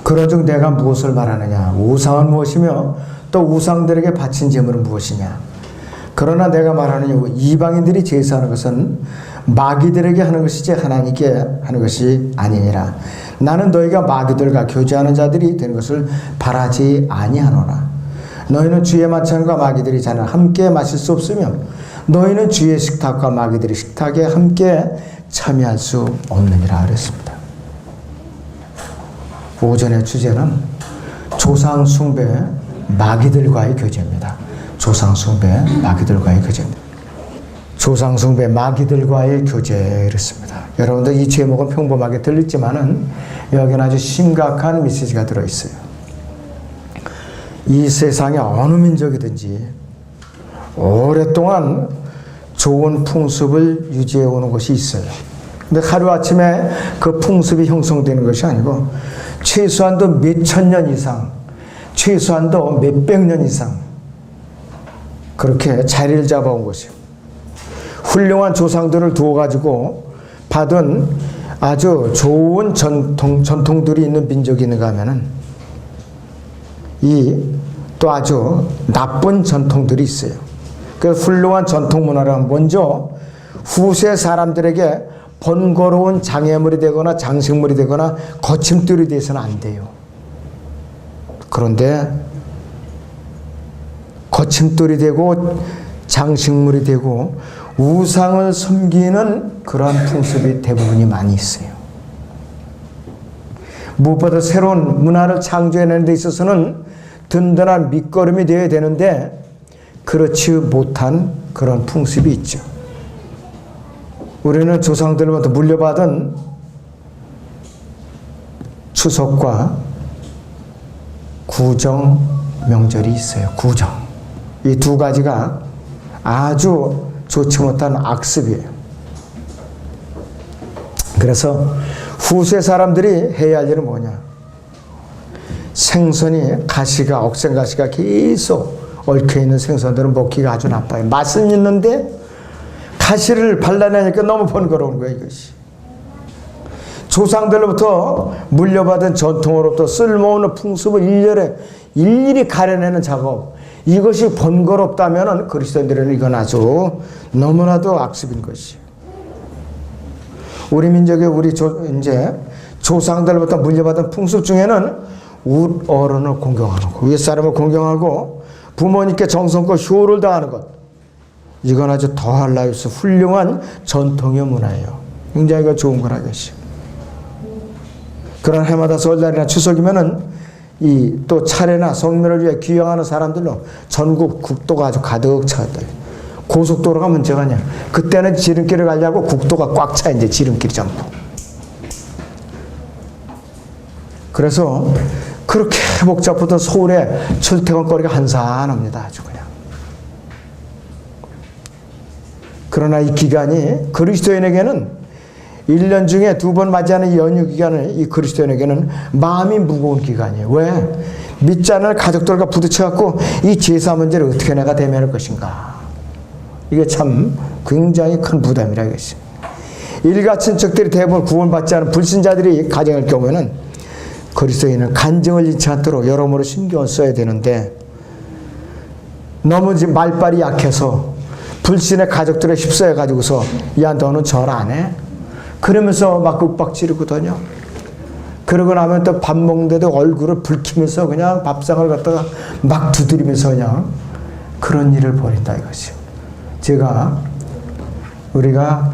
그런즉 내가 무엇을 말하느냐? 우상은 무엇이며 또 우상들에게 바친 제물은 무엇이냐? 그러나 내가 말하는 이방인들이 제사하는 것은 마귀들에게 하는 것이지 하나님께 하는 것이 아니니라. 나는 너희가 마귀들과 교제하는 자들이 되는 것을 바라지 아니하노라. 너희는 주의 만찬과 마귀들이 잔을 함께 마실 수 없으며 너희는 주의 식탁과 마귀들의 식탁에 함께 참여할 수 없느니라 그랬습니다. 오전의 주제는 조상 숭배 마귀들과의 교제입니다. 조상 숭배 마귀들과의 교제입니다. 조상 숭배 마귀들과의 교제 그랬습니다. 여러분들 이 제목은 평범하게 들리지만은 여기는 아주 심각한 메시지가 들어있어요. 이 세상에 어느 민족이든지 오랫동안 좋은 풍습을 유지해 오는 것이 있어요. 근데 하루아침에 그 풍습이 형성되는 것이 아니고 최소한도 몇천 년 이상, 최소한도 몇백 년 이상 그렇게 자리를 잡아온 것이요. 훌륭한 조상들을 두어가지고 받은 아주 좋은 전통들이 있는 민족이 있는가 하면은 또 아주 나쁜 전통들이 있어요. 그 훌륭한 전통 문화를 먼저 후세 사람들에게 번거로운 장애물이 되거나 장식물이 되거나 거침돌이 돼서는 안 돼요. 그런데 거침돌이 되고 장식물이 되고 우상을 섬기는 그러한 풍습이 대부분이 많이 있어요. 무엇보다 새로운 문화를 창조해내는 데 있어서는 든든한 밑거름이 되어야 되는데 그렇지 못한 그런 풍습이 있죠. 우리는 조상들로부터 물려받은 추석과 구정 명절이 있어요. 구정. 이 두 가지가 아주 좋지 못한 악습이에요. 그래서 후세 사람들이 해야 할 일은 뭐냐? 생선이 억센가시가 계속 얽혀있는 생선들은 먹기가 아주 나빠요. 맛은 있는데 가시를 발라내니까 너무 번거로운 거예요, 이것이. 조상들로부터 물려받은 전통으로부터 쓸모없는 풍습을 일일이 가려내는 작업. 이것이 번거롭다면 그리스도인들은 이건 아주 너무나도 악습인 것이에요. 우리 민족의 이제 조상들로부터 물려받은 풍습 중에는 어른을 공경하는 것, 윗사람을 공경하고 부모님께 정성껏 효를 다하는 것. 이건 아주 더할 나위 없이 훌륭한 전통의 문화예요. 굉장히 좋은 거라 이것이. 그런 해마다 설날이나 추석이면은 또 차례나 성묘를 위해 귀향하는 사람들로 전국 국도가 아주 가득 차있다. 고속도로가 문제가 아니야. 그때는 지름길을 가려고 국도가 꽉 차 이제 지름길이 전부. 그래서 그렇게 복잡했던 서울의 출퇴근거리가 한산합니다. 아주 그냥. 그러나 이 기간이 그리스도인에게는 1년 중에 2번 맞이하는 이 연휴 기간은 이 그리스도인에게는 마음이 무거운 기간이에요. 왜? 믿지 않을 가족들과 부딪혀갖고 이 제사 문제를 어떻게 내가 대면할 것인가. 이게 참 굉장히 큰 부담이라 이것이. 일가 친척들이 대부분 구원받지 않은 불신자들이 가정할 경우에는 그리스도인은 간증을 잃지 않도록 여러모로 신경을 써야 되는데 너무 말빨이 약해서 불신의 가족들에 휩싸여 가지고서 야 너는 절 안 해? 그러면서 막 윽박 지르거든요. 그러고 나면 또 밥 먹는데도 얼굴을 붉히면서 그냥 밥상을 갖다가 막 두드리면서 그냥 그런 일을 벌인다 이것이요. 우리가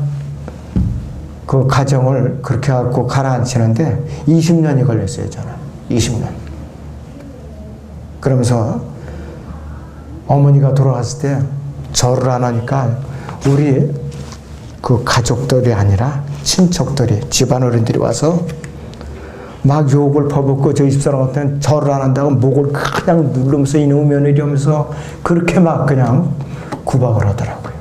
그 가정을 그렇게 갖고 가라앉히는데 20년이 걸렸어요, 저는. 20년. 그러면서 어머니가 돌아갔을 때 절을 안 하니까 우리 그 가족들이 아니라 친척들이, 집안 어른들이 와서 막 욕을 퍼붓고 저희 집사람한테는 절을 안 한다고 목을 그냥 누르면서 이놈 며느리 하면서 그렇게 막 그냥 구박을 하더라고요.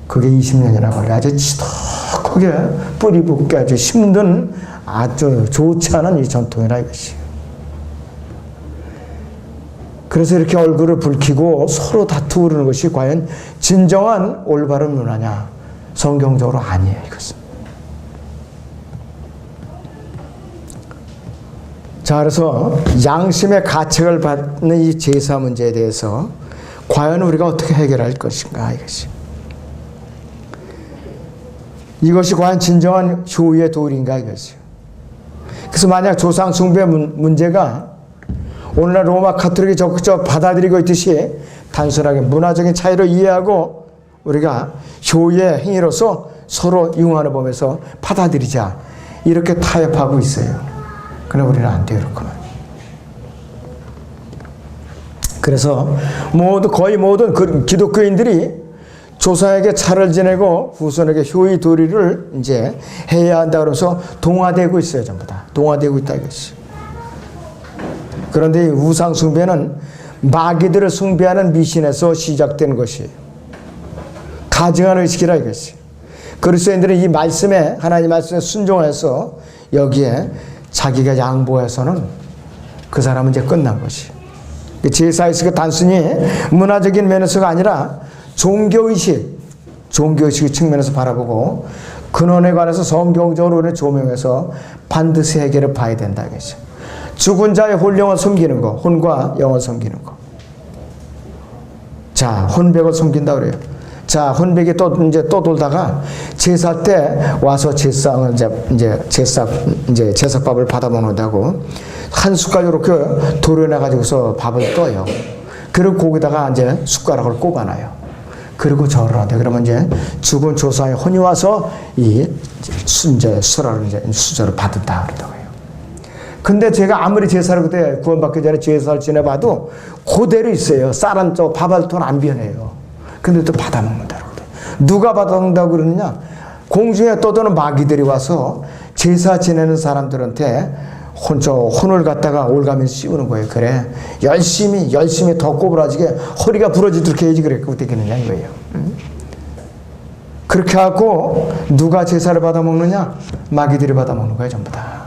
그게 20년이나 걸려 아주 지독하게 뿌리 붙게 아주 힘든 아주 좋지 않은 이 전통이라 이것이. 그래서 이렇게 얼굴을 붉히고 서로 다투고 그러는 것이 과연 진정한 올바른 문화냐? 성경적으로 아니에요, 이것은. 자, 그래서 양심의 가책을 받는 이 제사 문제에 대해서 과연 우리가 어떻게 해결할 것인가, 이것이 과연 진정한 효의 도리인가, 이것이요. 그래서 만약 조상 숭배 문제가 오늘날 로마 가톨릭이 적극적으로 받아들이고 있듯이 단순하게 문화적인 차이로 이해하고 우리가 효의 행위로서 서로 융화를 보면서 받아들이자, 이렇게 타협하고 있어요. 그러나 우리는 안 돼요, 그렇구나. 그래서 거의 모든 기독교인들이 조상에게 차를 지내고 후손에게 효의 도리를 이제 해야 한다 그러면서 동화되고 있어요, 전부 다. 동화되고 있다, 이것이. 그런데 이 우상 숭배는 마귀들을 숭배하는 미신에서 시작된 것이에요. 가증한 의식이라, 이것이. 그리스도인들은 이 말씀에, 하나님 말씀에 순종해서 여기에 자기가 양보해서는 그 사람은 이제 끝난 것이. 제사의식은 단순히 문화적인 면에서가 아니라 종교의식의 측면에서 바라보고 근원에 관해서 성경적으로 우리는 조명해서 반드시 해결을 봐야 된다, 이것이. 죽은 자의 혼령을 섬기는 거, 혼과 영을 섬기는 거. 자, 혼백을 섬긴다 그래요. 자, 혼백이 또 돌다가 제사 때 와서 제사상을 제사밥을 받아 먹는다고 한 숟갈 이렇게 도려내 가지고서 밥을 떠요. 그리고 거기다가 이제 숟가락을 꼽아놔요. 그리고 절을 한다. 그러면 이제 죽은 조상의 혼이 와서 이 수저를 받았다 그러다고 해요. 근데 제가 아무리 제사를 그때 구원받기 전에 제사를 지내봐도 그대로 있어요. 쌀은 밥알 돈 안 변해요. 근데 또 받아먹는다고 그래. 누가 받아먹는다고 그러느냐? 공중에 떠도는 마귀들이 와서 제사 지내는 사람들한테 혼을 갖다가 올가면 씌우는 거예요. 그래, 열심히 더 꼬부라지게 허리가 부러지도록 해야지 그랬고 되겠느냐 이거예요. 그렇게 하고 누가 제사를 받아먹느냐? 마귀들이 받아먹는 거예요, 전부 다.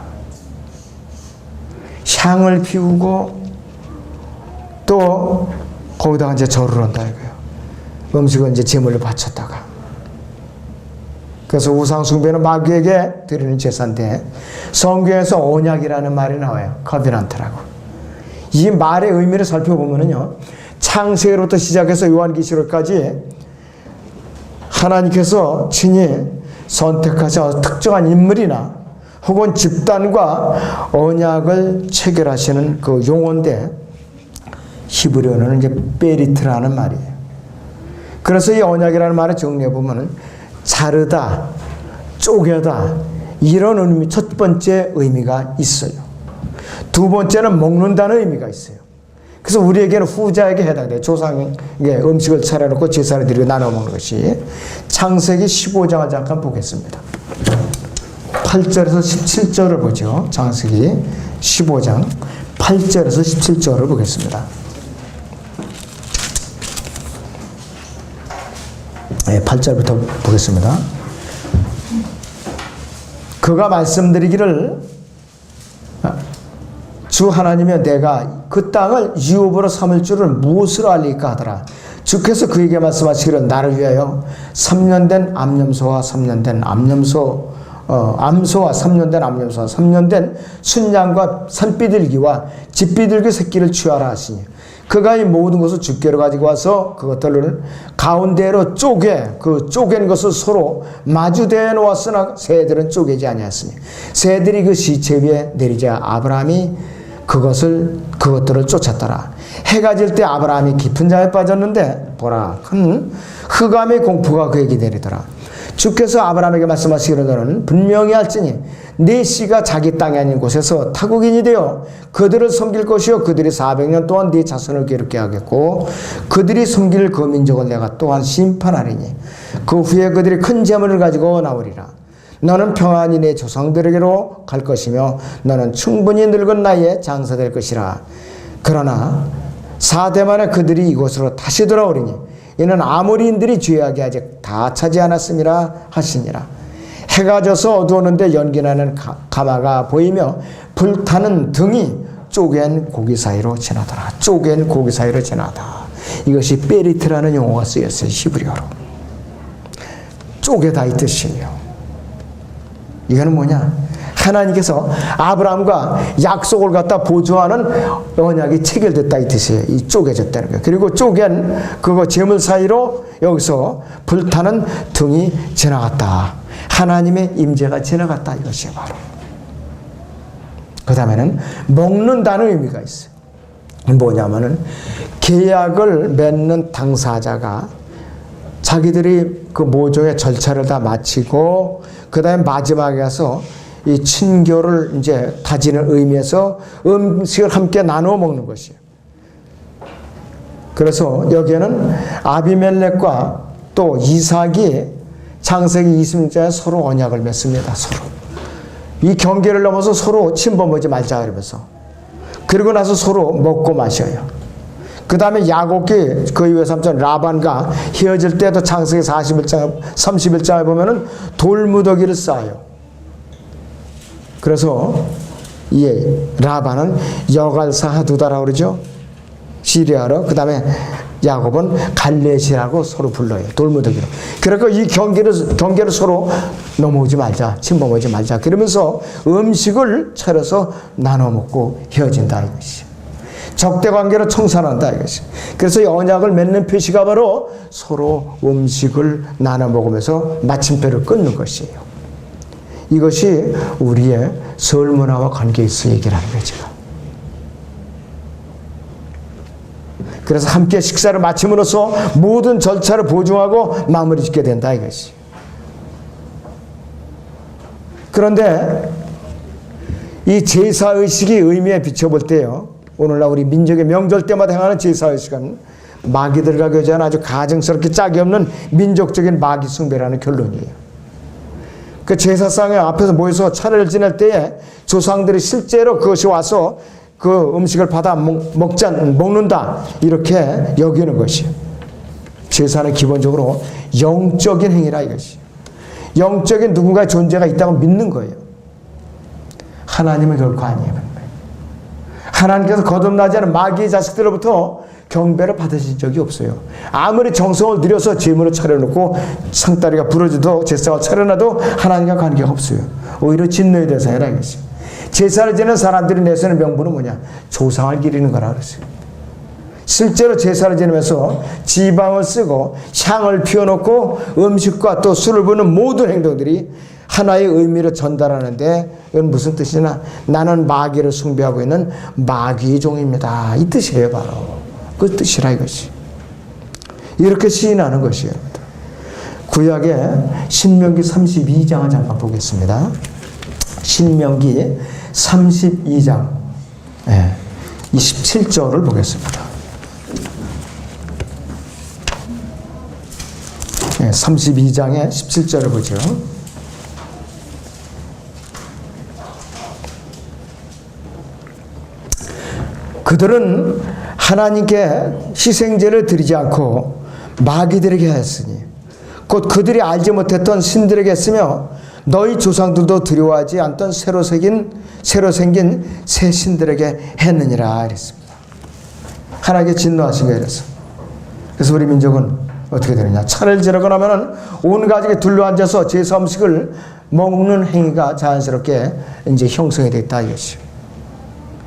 향을 피우고 또 거기다가 이제 절을 한다 이거예요. 음식은 이제 제물로 바쳤다가. 그래서 우상숭배는 마귀에게 드리는 제사인데 성경에서 언약이라는 말이 나와요. 커비넌트라고. 이 말의 의미를 살펴보면요, 창세기로부터 시작해서 요한계시록까지 하나님께서 친히 선택하셔 특정한 인물이나 혹은 집단과 언약을 체결하시는 그 용어인데 히브리어는 이제 베리트라는 말이에요. 그래서 이 언약이라는 말을 정리해 보면은 자르다, 쪼개다 이런 의미, 첫 번째 의미가 있어요. 두 번째는 먹는다는 의미가 있어요. 그래서 우리에게는 후자에게 해당돼요. 조상에게 음식을 차려놓고 제사를 드리고 나눠 먹는 것이. 창세기 15장을 잠깐 보겠습니다. 8절에서 17절을 보죠. 창세기 15장 8절에서 17절을 보겠습니다. 네, 8절부터 보겠습니다. 그가 말씀드리기를 주 하나님이여 내가 그 땅을 유업으로 삼을 줄을 무엇으로 알릴까 하더라. 주께서 그에게 말씀하시기를 나를 위하여 3년 된 암염소와 3년 된 암소와 3년 된 암염소와 3년 된 순양과 산비둘기와 집비둘기 새끼를 취하라 하시니 그가 이 모든 것을 주께로 가지고 와서 그것들을 가운데로 쪼갠 것을 서로 마주대해 놓았으나 새들은 쪼개지 아니하였으니 새들이 그 시체 위에 내리자 아브라함이 그것들을 쫓았더라. 해가 질 때 아브라함이 깊은 잠에 빠졌는데 보라 큰 흑암의 공포가 그에게 내리더라. 주께서 아브라함에게 말씀하시기를 너는 분명히 할지니 네 씨가 자기 땅이 아닌 곳에서 타국인이 되어 그들을 섬길 것이요 그들이 400년 동안 네 자손을 괴롭게 하겠고 그들이 섬길 그 민족을 내가 또한 심판하리니 그 후에 그들이 큰 재물을 가지고 나오리라. 너는 평안히 내 조상들에게로 갈 것이며 너는 충분히 늙은 나이에 장사될 것이라. 그러나 4대 만에 그들이 이곳으로 다시 돌아오리니 이는 아모리인들이 죄악이 아직 다 차지 않았음이라 하시니라. 해가 져서 어두웠는데 연기나는 가마가 보이며 불타는 등이 쪼갠 고기 사이로 지나더라. 쪼갠 고기 사이로 지나다. 이것이 베리트라는 용어가 쓰였어요. 히브리어로. 쪼개다 이 뜻이에요. 이거는 뭐냐? 하나님께서 아브라함과 약속을 갖다 보조하는 언약이 체결됐다 이 뜻이에요. 이 쪼개졌다는 거예요. 그리고 쪼갠 그거 재물 사이로 여기서 불타는 등이 지나갔다. 하나님의 임재가 지나갔다 이것이 바로. 그 다음에는 먹는다는 의미가 있어요. 뭐냐면은 계약을 맺는 당사자가 자기들이 그 모종의 절차를 다 마치고 그 다음에 마지막에 가서 이 친교를 이제 다지는 의미에서 음식을 함께 나누어 먹는 것이에요. 그래서 여기에는 아비멜렉과 또 이삭이 창세기 20장에 서로 언약을 맺습니다. 서로. 이 경계를 넘어서 서로 침범하지 말자 그러면서. 그리고 나서 서로 먹고 마셔요. 그 다음에 야곱이 그 이후에 삼촌 라반과 헤어질 때도 창세기 31장에 보면은 돌무더기를 쌓아요. 그래서 이 라반은 여갈사 두다라고 그러죠. 시리아로. 그 다음에 야곱은 갈레시라고 서로 불러요. 돌무더기로. 그러니까 이 경계를 서로 넘어오지 말자. 침범하지 말자. 그러면서 음식을 차려서 나눠 먹고 헤어진다 이것이. 적대 관계로 청산한다 이것이. 그래서 이 언약을 맺는 표시가 바로 서로 음식을 나눠 먹으면서 마침표를 끊는 것이에요. 이것이 우리의 설 문화와 관계에서 얘기를 하는 거죠. 그래서 함께 식사를 마침으로써 모든 절차를 보증하고 마무리 짓게 된다 이것이. 그런데 이 제사의식이 의미에 비춰볼 때요, 오늘날 우리 민족의 명절 때마다 행하는 제사의식은 마귀들과 교제하는 아주 가증스럽게 짝이 없는 민족적인 마귀 숭배라는 결론이에요. 그 제사상에 앞에서 모여서 차례를 지낼 때에 조상들이 실제로 그것이 와서 그 음식을 받아 먹는다 이렇게 여기는 것이에요. 제사는 기본적으로 영적인 행위라 이것이. 영적인 누군가의 존재가 있다고 믿는 거예요. 하나님은 결코 아니에요. 하나님께서 거듭나지 않은 마귀의 자식들로부터 경배를 받으신 적이 없어요. 아무리 정성을 들여서 제물을 차려놓고 상다리가 부러져도 제사가 차려놔도 하나님과 관계가 없어요. 오히려 진노의 대상이라 이것이. 제사를 지내는 사람들이 내세우는 명분은 뭐냐? 조상을 기리는 거라 그랬어요. 실제로 제사를 지내면서 지방을 쓰고 향을 피워놓고 음식과 또 술을 부는 모든 행동들이 하나의 의미를 전달하는데 이건 무슨 뜻이냐? 나는 마귀를 숭배하고 있는 마귀의 종입니다. 이 뜻이에요 바로. 그 뜻이라 이것이. 이렇게 시인하는 것이에요. 구약의 신명기 32장을 잠깐 보겠습니다. 신명기 32장 27절을 보겠습니다. 32장의 17절을 보죠. 그들은 하나님께 희생제를 드리지 않고 마귀들에게 하였으니 곧 그들이 알지 못했던 신들에게 했으며 너희 조상들도 두려워하지 않던 새로 생긴 새 신들에게 했느니라 이랬습니다. 하나님께 진노하신 거예요. 그래서 우리 민족은 어떻게 되느냐? 차를 지르고 나면은 온 가족이 둘러앉아서 제사 음식을 먹는 행위가 자연스럽게 이제 형성이 됐다 이것이요.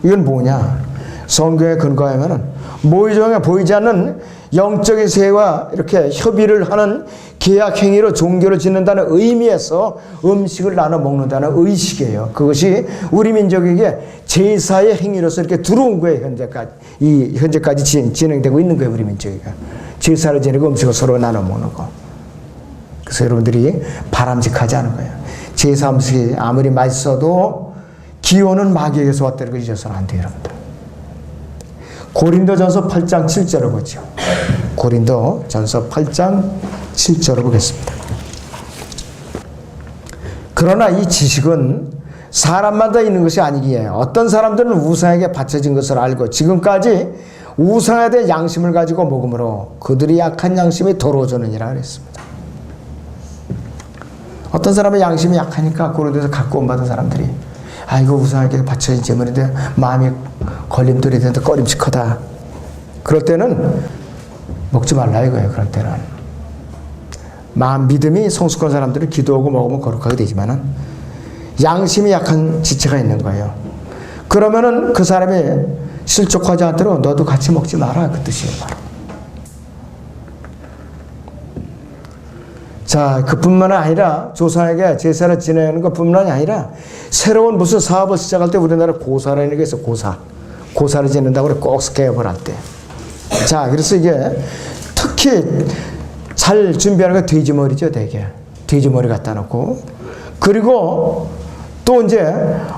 이건 뭐냐? 성경에 근거하면은 모의종에 보이지 않는 영적인 세계와 이렇게 협의를 하는 계약 행위로 종교를 짓는다는 의미에서 음식을 나눠 먹는다는 의식이에요. 그것이 우리 민족에게 제사의 행위로서 이렇게 들어온 거예요. 현재까지 진행되고 있는 거예요. 우리 민족이가 제사를 지내고 음식을 서로 나눠 먹는 거. 그래서 여러분들이 바람직하지 않은 거예요. 제사 음식이 아무리 맛있어도 기원은 마귀에게서 왔다는 걸 잊어서는 안 돼요, 여러분들. 고린도전서 8장 7절을 보죠. 고린도전서 8장 7절을 보겠습니다. 그러나 이 지식은 사람마다 있는 것이 아니기에 어떤 사람들은 우상에게 바쳐진 것을 알고 지금까지 우상에 대한 양심을 가지고 먹으므로 그들이 약한 양심이 더러워졌느니라 그랬습니다. 어떤 사람의 양심이 약하니까 고린도에서 갖고 온받은 사람들이 이거 우상에게 바쳐진 제물인데 마음이 걸림돌이 되는데 꺼림칙하다. 그럴 때는 먹지 말라 이거예요. 그럴 때는 믿음이 성숙한 사람들은 기도하고 먹으면 거룩하게 되지만은 양심이 약한 지체가 있는 거예요. 그러면은 그 사람이 실족하지 않도록 너도 같이 먹지 마라, 그 뜻이에요. 바로. 자, 그뿐만 아니라 조상에게 제사를 지내는 것뿐만 아니라 새로운 무슨 사업을 시작할 때 우리나라 고사라는 게 있어. 고사를 지낸다고 그래. 꼭 개업을 할 때. 자, 그래서 이게 특히 잘 준비하는 게 돼지머리죠, 되게. 돼지머리 갖다 놓고. 그리고 또 이제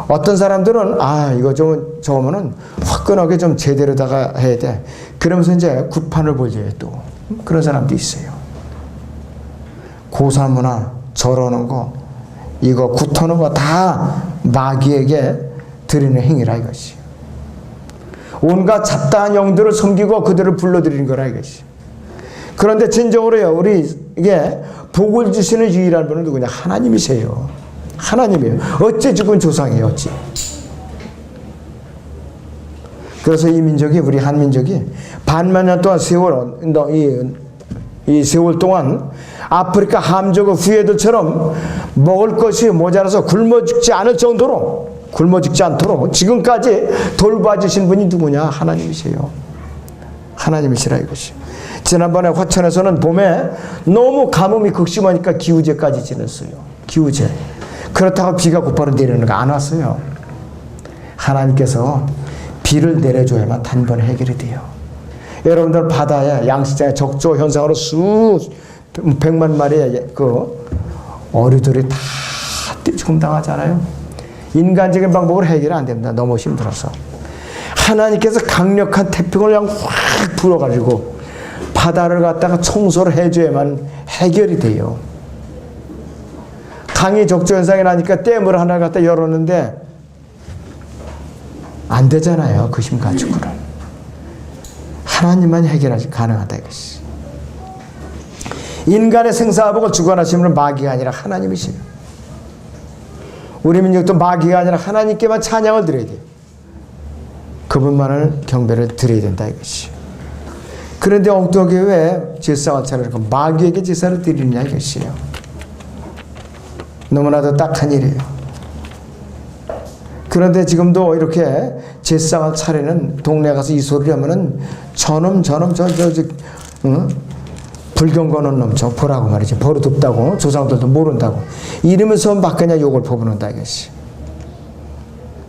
어떤 사람들은 이거 좀 저으면은 화끈하게 좀 제대로다가 해야 돼. 그러면서 이제 굿판을 보여줘요, 또. 그런 사람도 있어요. 고사문화, 절하는 거, 이거 굿하는 거 다 마귀에게 드리는 행위라 이것이. 온갖 잡다한 영들을 섬기고 그들을 불러들이는 거라 이것이. 그런데 진정으로요, 우리 이게 복을 주시는 유일한 분은 누구냐? 하나님이세요. 하나님이에요. 어째 죽은 조상이에요, 어째. 그래서 이 민족이, 우리 한민족이 반만 년 동안 이 세월 동안 아프리카 함저그 후예들처럼 먹을 것이 모자라서 굶어 죽지 않을 정도로, 굶어 죽지 않도록 지금까지 돌봐주신 분이 누구냐? 하나님이세요. 하나님이시라 이것이. 지난번에 화천에서는 봄에 너무 가뭄이 극심하니까 기우제까지 지냈어요. 기우제. 그렇다고 비가 곧바로 내리는 거 안 왔어요. 하나님께서 비를 내려줘야만 단번에 해결이 돼요. 여러분들 바다에 양식장에 적조 현상으로 백만 마리의 그 어류들이 다 죽음 당하잖아요. 인간적인 방법으로 해결이 안 됩니다. 너무 힘들어서. 하나님께서 강력한 태풍을 그냥 확 불어가지고 바다를 갖다가 청소를 해줘야만 해결이 돼요. 강이 적조 현상이 나니까 댐을 하나 갖다 열었는데 안 되잖아요. 그 힘 가지고는. 하나님만 해결하지 가능하다 이것이. 인간의 생사화복을 주관하시는 분은 마귀가 아니라 하나님이시요. 우리 민족도 마귀가 아니라 하나님께만 찬양을 드려야 돼요. 그분만을 경배를 드려야 된다 이것이. 그런데 엉뚱하게 왜 제사를 차리고 마귀에게 제사를 드리느냐 이것이에요. 너무나도 딱한 일이에요. 그런데 지금도 이렇게 제상을 차리는 동네 가서 이 소리를 하면은 저놈 불경거는 놈 저 보라고 말이지. 버릇 없다고 조상들도 모른다고 이러면서 막 그냥 욕을 퍼부는다 이것이.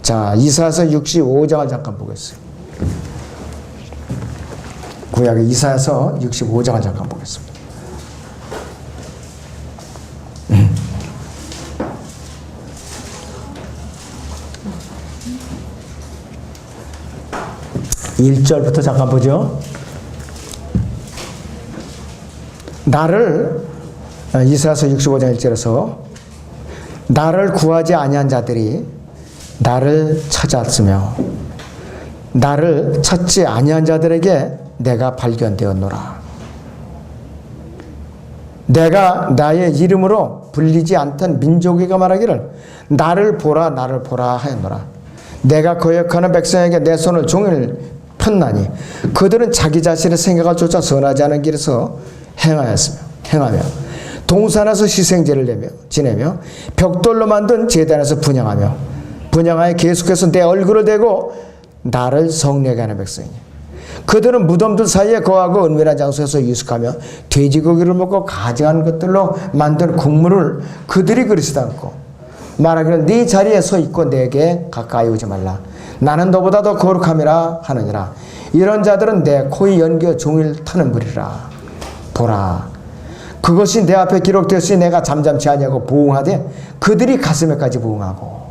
자, 이사야서 65장을 잠깐 보겠어요. 구약의 이사야서 65장을 잠깐 보겠습니다. (1절부터) 잠깐 보죠. 나를, 이사야서 65장 1절에서 나를 구하지 아니한 자들이 나를 찾았으며 나를 찾지 아니한 자들에게 내가 발견되었노라. 내가 나의 이름으로 불리지 않던 민족에게 말하기를 나를 보라 하였노라. 내가 거역하는 백성에게 내 손을 종일 폈나니 그들은 자기 자신의 생각을 쫓아 선하지 않은 길에서 행하며 동산에서 희생제를 지내며 벽돌로 만든 제단에서 분향하여 계속해서 내 얼굴을 대고 나를 성내게 하는 백성이니 그들은 무덤들 사이에 거하고 은밀한 장소에서 유숙하며 돼지고기를 먹고 가증한 것들로 만든 국물을 그들이 그리지도 않고 말하기를 네 자리에 서 있고 내게 가까이 오지 말라. 나는 너보다 더 거룩함이라 하느니라. 이런 자들은 내 코에 연겨 종일 타는 무리라. 보라, 그것이 내 앞에 기록되었으니 내가 잠잠치 아니하고 부응하되 그들이 가슴에까지 부응하고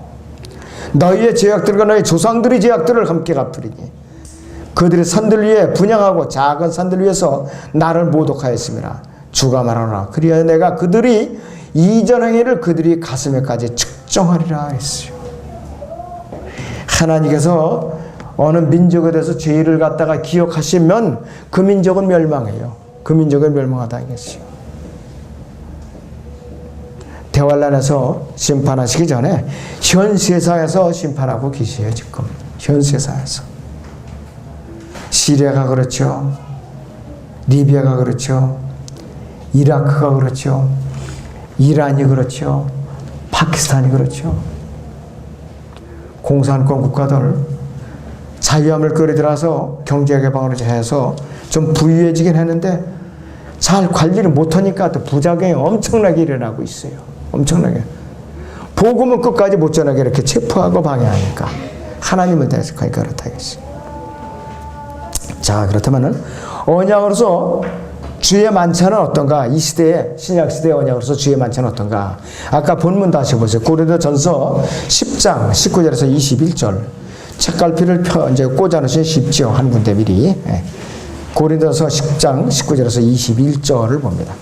너희의 죄악들과 너희 조상들의 죄악들을 함께 갚으리니 그들이 산들 위에 분향하고 작은 산들 위에서 나를 모독하였습니다. 주가 말하노라. 그리하여 내가 그들이 이전 행위를 그들이 가슴에까지 측정하리라 했어요. 하나님께서 어느 민족에 대해서 죄를 갖다가 기억하시면 그 민족은 멸망해요. 그 민족은 멸망하다 이것이요. 대환란에서 심판하시기 전에 현 세상에서 심판하고 계세요. 지금 현 세상에서. 시리아가 그렇죠. 리비아가 그렇죠. 이라크가 그렇죠. 이란이 그렇죠. 파키스탄이 그렇죠. 공산권 국가들 자유함을 끌어들여서 경제개방을 해서 좀 부유해지긴 했는데 잘 관리를 못하니까 또 부작용이 엄청나게 일어나고 있어요. 엄청나게. 복음은 끝까지 못 전하게 이렇게 체포하고 방해하니까 하나님은 대적하니까 그렇다 이것이. 자, 그렇다면은 언약으로서 주의 만찬은 어떤가? 이 시대에, 신약 시대의 언약으로서 주의 만찬은 어떤가? 아까 본문 다시 보세요. 고린도전서 10장 19절에서 21절. 책갈피를 이제 꽂아놓으시면 쉽죠. 한 군데 미리. 고린도전서 10장 19절에서 21절을 봅니다.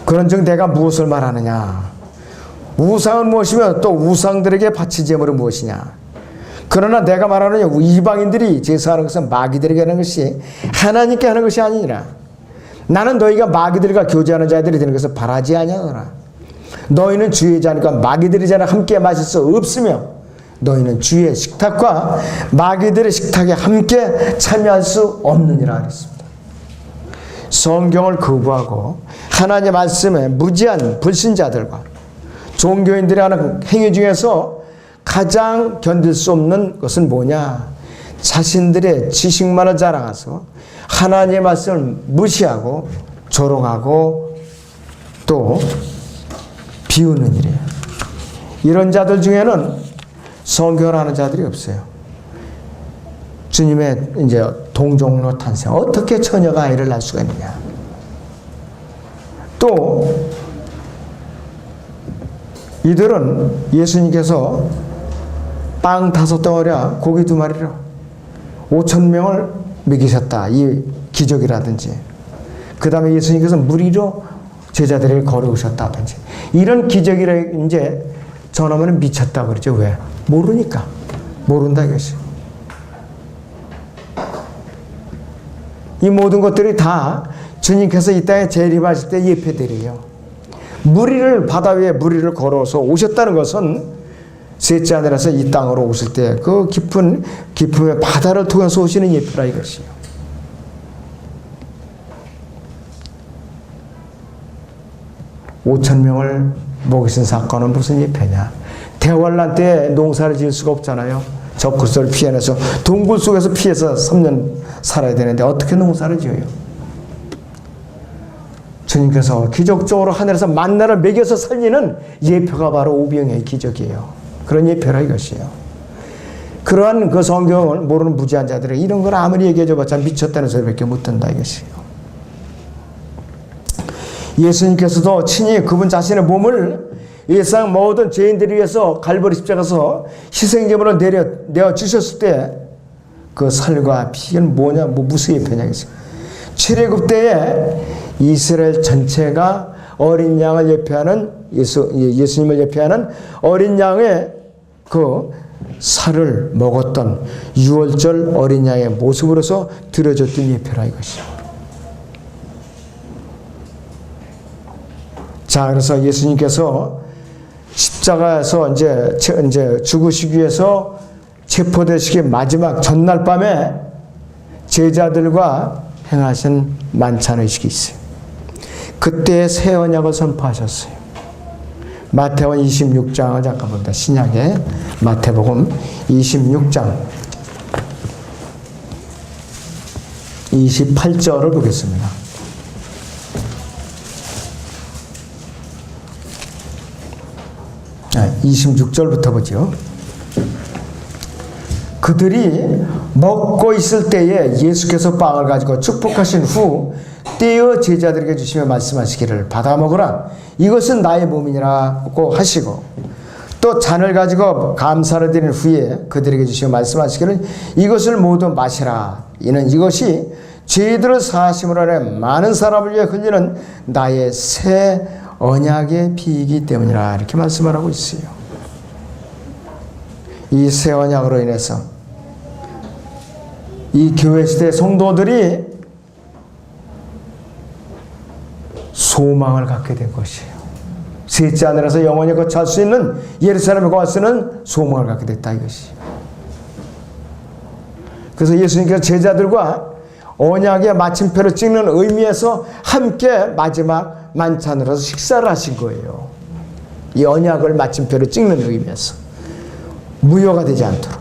그런즉 내가 무엇을 말하느냐? 우상은 무엇이며 또 우상들에게 바친 제물은 무엇이냐? 그러나 내가 말하는 이방인들이 제사하는 것은 마귀들에게 하는 것이 하나님께 하는 것이 아니니라. 나는 너희가 마귀들과 교제하는 자들이 되는 것을 바라지 아니하노라. 너희는 주의 자니까 마귀들의 자랑 함께 마실 수 없으며 너희는 주의 식탁과 마귀들의 식탁에 함께 참여할 수 없느니라 그랬습니다. 성경을 거부하고 하나님의 말씀에 무지한 불신자들과 종교인들이 하는 행위 중에서 가장 견딜 수 없는 것은 뭐냐? 자신들의 지식만을 자랑해서 하나님의 말씀을 무시하고 조롱하고 또 비우는 일이에요. 이런 자들 중에는 성경을 아는 자들이 없어요. 주님의 이제 동정로 탄생, 어떻게 처녀가 아이를 낳을 수가 있느냐? 또 이들은 예수님께서 빵 5덩어리와 고기 2마리로 5,000명을 먹이셨다. 이 기적이라든지 그 다음에 예수님께서 무리로 제자들에게 걸어오셨다든지 이런 기적이라 이제 전하면 미쳤다 그러죠. 왜? 모르니까. 모른다 이것이. 이 모든 것들이 다 주님께서 이 땅에 재림하실 때 예표들이에요. 무리를 바다 위에 무리를 걸어서 오셨다는 것은 셋째 하늘에서 이 땅으로 오실 때 그 깊은 기쁨의 바다를 통해서 오시는 예표라 이것이요. (5,000명을) 먹이신 사건은 무슨 예표냐? 대환란 때 농사를 지을 수가 없잖아요. 적그리스도를 피해내서 동굴 속에서 피해서 3년 살아야 되는데 어떻게 농사를 지어요? 주님께서 기적적으로 하늘에서 만나를 먹여서 살리는 예표가 바로 오병이의 기적이에요. 그런 예표라 이것이에요. 그러한 그 성경을 모르는 무지한 자들은 이런 걸 아무리 얘기해줘봤자 미쳤다는 소리밖에 못 듣는다 이것이에요. 예수님께서도 친히 그분 자신의 몸을 이 세상 모든 죄인들을 위해서 갈보리 십자가에서 희생제물로 내어 주셨을 때 그 살과 피는 뭐냐, 무슨 예표냐 이것이. 출애굽 때에 이스라엘 전체가 어린 양을 예표하는 예수님을 예표하는 어린 양의 그 살을 먹었던 유월절 어린 양의 모습으로서 드려졌던 예표라 이것이요. 자, 그래서 예수님께서 십자가에서 이제 죽으시기 위해서 체포되시기 마지막 전날 밤에 제자들과 행하신 만찬의식이 있어요. 그때 새 언약을 선포하셨어요. 마태복음 26장을 잠깐 봅니다. 신약의 마태복음 26장 28절을 보겠습니다. 자, 26절부터 보죠. 그들이 먹고 있을 때에 예수께서 빵을 가지고 축복하신 후 떼어 제자들에게 주시며 말씀하시기를 받아 먹으라. 이것은 나의 몸이니라고 하시고 또 잔을 가지고 감사를 드린 후에 그들에게 주시며 말씀하시기를 이것을 모두 마시라. 이는 이것이 죄들을 사하심으로 하여 많은 사람을 위해 흘리는 나의 새 언약의 피이기 때문이라. 이렇게 말씀을 하고 있어요. 이 새 언약으로 인해서 이 교회 시대 성도들이 소망을 갖게 된 것이에요. 셋째 하늘에서 영원히 거처할 수 있는 예루살렘에 갈 수 있는 소망을 갖게 됐다 이것이. 그래서 예수님께서 제자들과 언약의 마침표를 찍는 의미에서 함께 마지막 만찬으로서 식사를 하신 거예요. 이 언약을 마침표로 찍는 의미에서 무효가 되지 않도록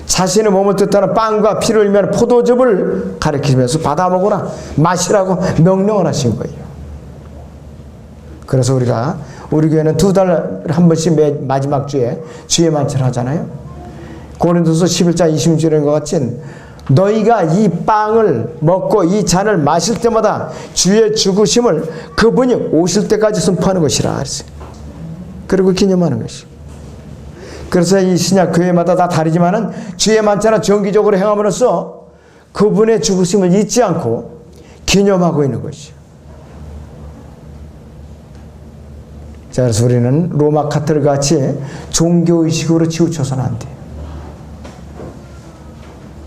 자신의 몸을 뜻하는 빵과 피를 흘리면 포도즙을 가리키면서 받아 먹으라 마시라고 명령을 하신 거예요. 그래서 우리가 우리 교회는 2달에 한 번씩 마지막 주에 주의 만찬을 하잖아요. 고린도서 11장 26절인 것 같이 너희가 이 빵을 먹고 이 잔을 마실 때마다 주의 죽으심을 그분이 오실 때까지 선포하는 것이라 그랬어요. 그리고 기념하는 것이요. 그래서 이 신약 교회마다 다 다르지만은 주의 만찬을 정기적으로 행함으로써 그분의 죽으심을 잊지 않고 기념하고 있는 것이요. 자, 그래서 우리는 로마 카톨릭 같이 종교의식으로 치우쳐서는 안 돼요.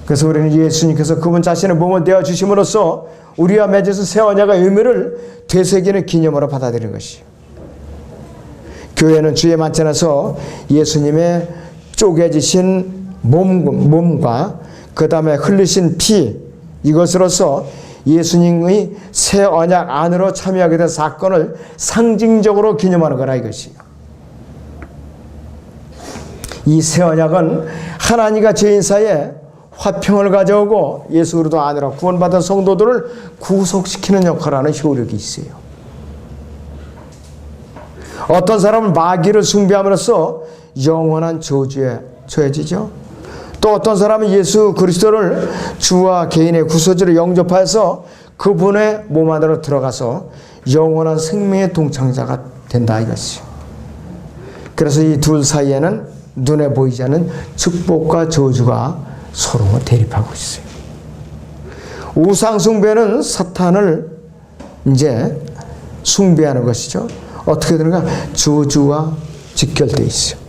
그래서 우리는 예수님께서 그분 자신의 몸을 내어주심으로써 우리와 맺어서 새 언약의 의미를 되새기는 기념으로 받아들이는 것이요. 교회는 주의 만찬에서 예수님의 쪼개지신 몸과 그 다음에 흘리신 피 이것으로서 예수님의 새 언약 안으로 참여하게 된 사건을 상징적으로 기념하는 거라 이것이요. 이 새 언약은 하나님과 죄인 사이에 화평을 가져오고 예수 그리스도 안으로 구원받은 성도들을 구속시키는 역할을 하는 효력이 있어요. 어떤 사람은 마귀를 숭배함으로써 영원한 저주에 처해지죠. 또 어떤 사람은 예수 그리스도를 주와 개인의 구소주로 영접하여서 그분의 몸 안으로 들어가서 영원한 생명의 동창자가 된다 이것이요. 그래서 이 둘 사이에는 눈에 보이지 않는 축복과 저주가 서로 대립하고 있어요. 우상 숭배는 사탄을 이제 숭배하는 것이죠. 어떻게 되는가? 저주와 직결되어 있어요.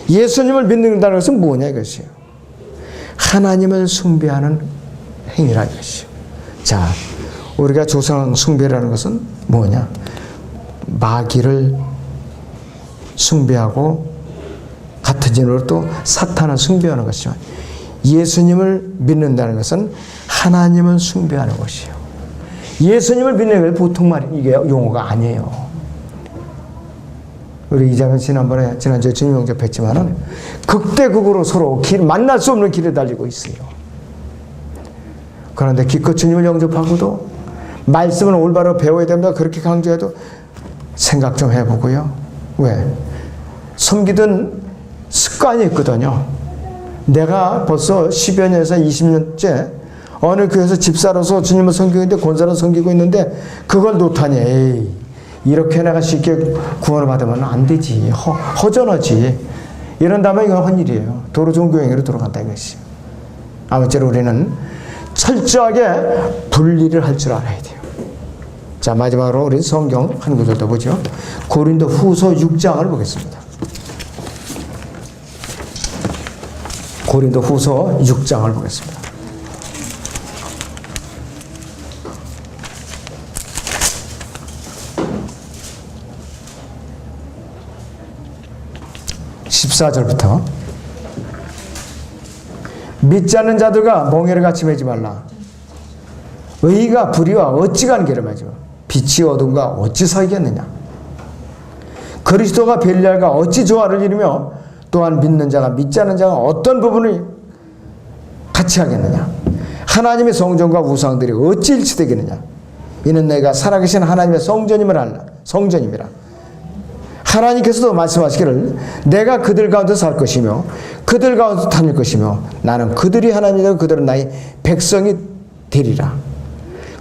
예수님을 믿는다는 것은 뭐냐 이것이에요. 하나님을 숭배하는 행위라 이것이요. 자, 우리가 조상 숭배라는 것은 뭐냐? 마귀를 숭배하고 같은 진으로 또 사탄을 숭배하는 것이죠. 예수님을 믿는다는 것은 하나님을 숭배하는 것이요. 예수님을 믿는 게 보통 이게 용어가 아니에요. 우리 이자면 지난주에 주님 영접했지만은 극대극으로 서로 만날 수 없는 길에 달리고 있어요. 그런데 기껏 주님을 영접하고도 말씀을 올바로 배워야 됩니다. 그렇게 강조해도 생각 좀 해보고요. 왜? 섬기던 습관이 있거든요. 내가 벌써 10여 년에서 20년째 어느 교회에서 집사로서 주님을 섬기고 있는데 권사로 섬기고 있는데 그걸 놓다니 에이 이렇게 내가 쉽게 구원을 받으면 안 되지. 허전하지. 이런다면 이건 헌일이에요. 도로 종교행위로 들어간다 이것이. 아무쪼록 우리는 철저하게 분리를 할 줄 알아야 돼요. 자, 마지막으로 우리 성경 한 구절 더 보죠. 고린도 후서 6장을 보겠습니다. 고린도 후서 6장을 보겠습니다. (14절부터) 믿지 않는 자들과 멍에를 같이 매지 말라. 의가 불의와 어찌 관계를 빛이 어둠과 어찌 사귀겠느냐. 그리스도가 벨리알과 어찌 조화를 이루며 또한 믿는 자가 믿지 않는 자가 어떤 부분을 같이 하겠느냐. 하나님의 성전과 우상들이 어찌 일치되겠느냐. 이는 내가 살아계신 하나님의 성전임을 알라. 성전임이라. 하나님께서도 말씀하시기를 내가 그들 가운데 살 것이며 그들 가운데 다닐 것이며 나는 그들이 하나님이 되고 그들은 나의 백성이 되리라.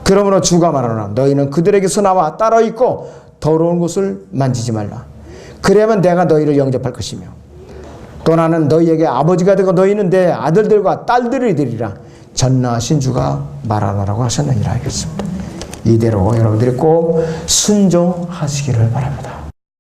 그러므로 주가 말하노라. 너희는 그들에게서 나와 따로 있고 더러운 곳을 만지지 말라. 그래야만 내가 너희를 영접할 것이며 또 나는 너희에게 아버지가 되고 너희는 내 아들들과 딸들이 되리라. 전능하신 주가 말하노라고 하셨느니라 하겠습니다. 이대로 여러분들이 꼭 순종하시기를 바랍니다.